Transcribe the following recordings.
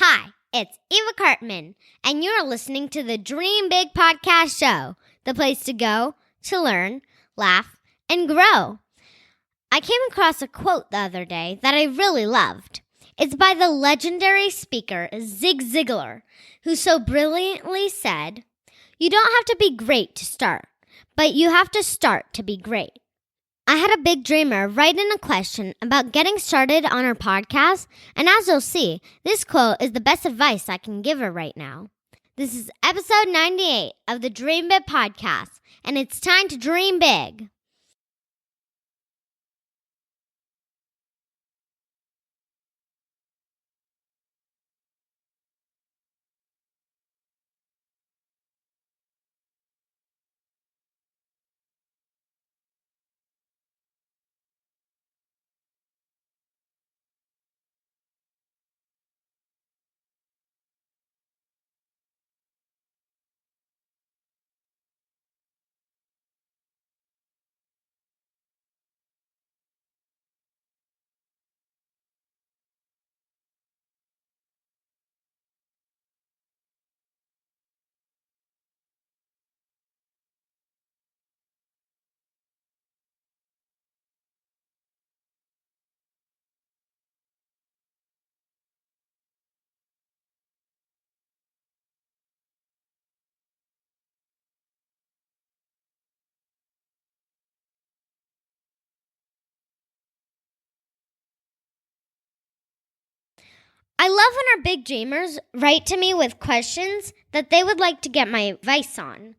Hi, it's Eva Cartman, and you're listening to the Dream Big Podcast Show, the place to go to learn, laugh, and grow. I came across a quote the other day that I really loved. It's by the legendary speaker Zig Ziglar, who so brilliantly said, "You don't have to be great to start, but you have to start to be great." I had a big dreamer write in a question about getting started on her podcast, and as you'll see, this quote is the best advice I can give her right now. This is episode 98 of the Dream Big Podcast, and it's time to dream big. I love when our big dreamers write to me with questions that they would like to get my advice on.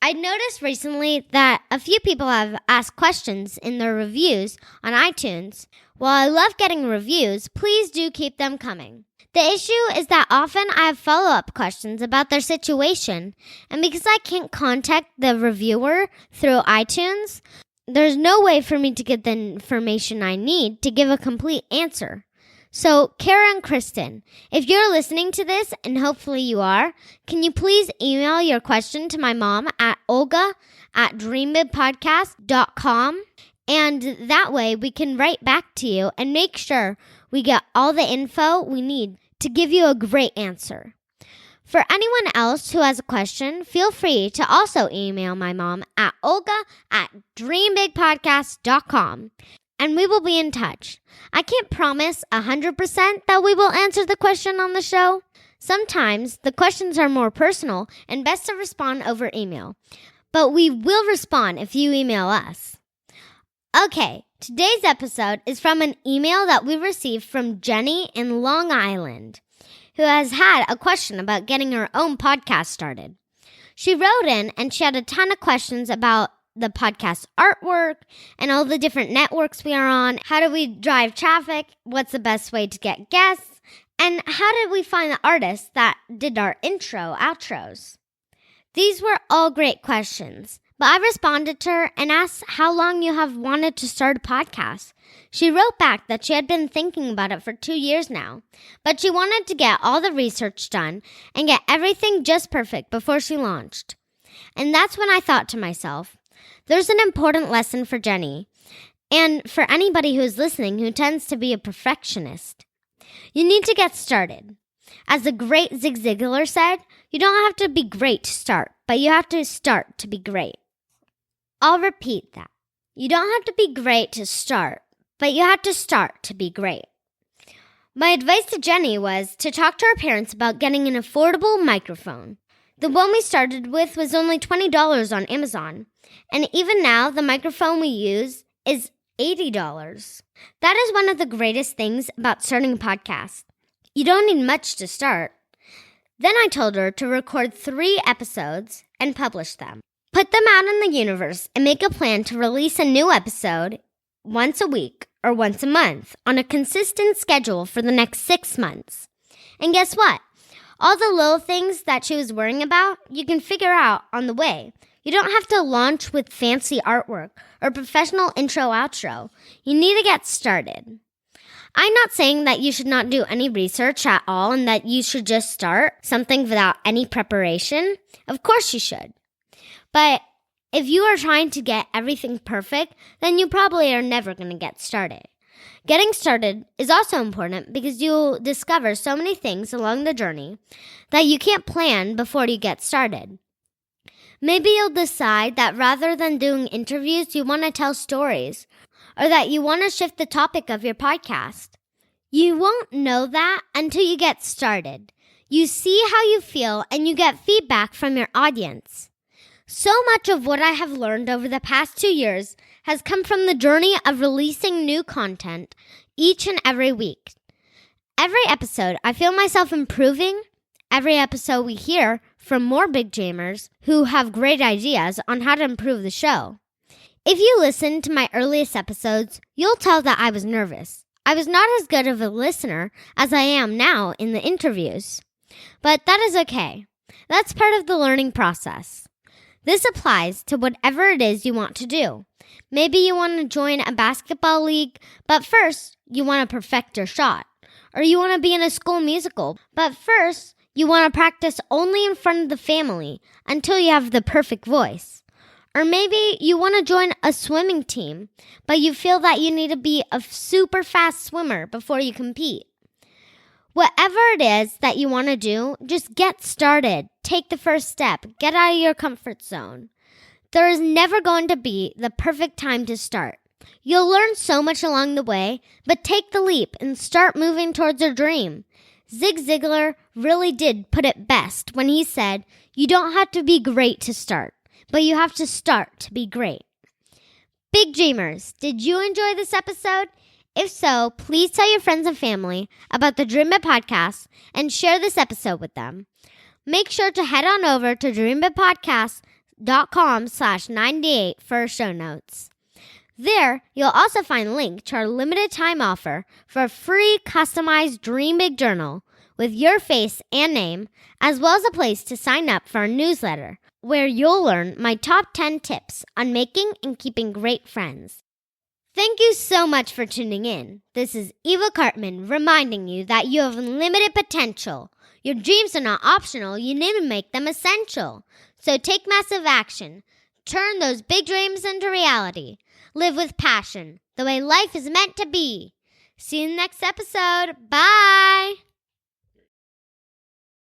I noticed recently that a few people have asked questions in their reviews on iTunes. While I love getting reviews, please do keep them coming. The issue is that often I have follow-up questions about their situation, and because I can't contact the reviewer through iTunes, there's no way for me to get the information I need to give a complete answer. So, Kara and Kristen, if you're listening to this, and hopefully you are, can you please email your question to my mom at olga@dreambigpodcast.com? And that way we can write back to you and make sure we get all the info we need to give you a great answer. For anyone else who has a question, feel free to also email my mom at olga@dreambigpodcast.com. And we will be in touch. I can't promise 100% that we will answer the question on the show. Sometimes the questions are more personal and best to respond over email. But we will respond if you email us. Okay, today's episode is from an email that we received from Jenny in Long Island, who has had a question about getting her own podcast started. She wrote in and she had a ton of questions about the podcast artwork and all the different networks we are on. How do we drive traffic? What's the best way to get guests? And how did we find the artists that did our outros? These were all great questions, but I responded to her and asked how long you have wanted to start a podcast. She wrote back that she had been thinking about it for 2 years now, but she wanted to get all the research done and get everything just perfect before she launched. And that's when I thought to myself, there's an important lesson for Jenny, and for anybody who's listening who tends to be a perfectionist. You need to get started. As the great Zig Ziglar said, you don't have to be great to start, but you have to start to be great. I'll repeat that. You don't have to be great to start, but you have to start to be great. My advice to Jenny was to talk to her parents about getting an affordable microphone. The one we started with was only $20 on Amazon. And even now, the microphone we use is $80. That is one of the greatest things about starting a podcast. You don't need much to start. Then I told her to record 3 episodes and publish them. Put them out in the universe and make a plan to release a new episode once a week or once a month on a consistent schedule for the next 6 months. And guess what? All the little things that she was worrying about, you can figure out on the way. You don't have to launch with fancy artwork or professional intro-outro. You need to get started. I'm not saying that you should not do any research at all and that you should just start something without any preparation. Of course you should. But if you are trying to get everything perfect, then you probably are never going to get started. Getting started is also important because you'll discover so many things along the journey that you can't plan before you get started. Maybe you'll decide that rather than doing interviews, you want to tell stories, or that you want to shift the topic of your podcast. You won't know that until you get started. You see how you feel and you get feedback from your audience. So much of what I have learned over the past 2 years has come from the journey of releasing new content each and every week. Every episode, I feel myself improving. Every episode we hear from more big dreamers who have great ideas on how to improve the show. If you listen to my earliest episodes, you'll tell that I was nervous. I was not as good of a listener as I am now in the interviews. But that is okay. That's part of the learning process. This applies to whatever it is you want to do. Maybe you want to join a basketball league, but first you want to perfect your shot. Or you want to be in a school musical, but first you want to practice only in front of the family until you have the perfect voice. Or maybe you want to join a swimming team, but you feel that you need to be a super fast swimmer before you compete. Whatever it is that you want to do, just get started. Take the first step. Get out of your comfort zone. There is never going to be the perfect time to start. You'll learn so much along the way, but take the leap and start moving towards your dream. Zig Ziglar really did put it best when he said, "You don't have to be great to start, but you have to start to be great." Big Dreamers, did you enjoy this episode? If so, please tell your friends and family about the Dream Big Podcast and share this episode with them. Make sure to head on over to dreambigpodcast.com/98 for show notes. There, you'll also find a link to our limited time offer for a free customized Dream Big journal with your face and name, as well as a place to sign up for our newsletter, where you'll learn my top 10 tips on making and keeping great friends. Thank you so much for tuning in. This is Eva Cartman reminding you that you have unlimited potential. Your dreams are not optional, you need to make them essential. So take massive action. Turn those big dreams into reality. Live with passion, the way life is meant to be. See you in the next episode. Bye!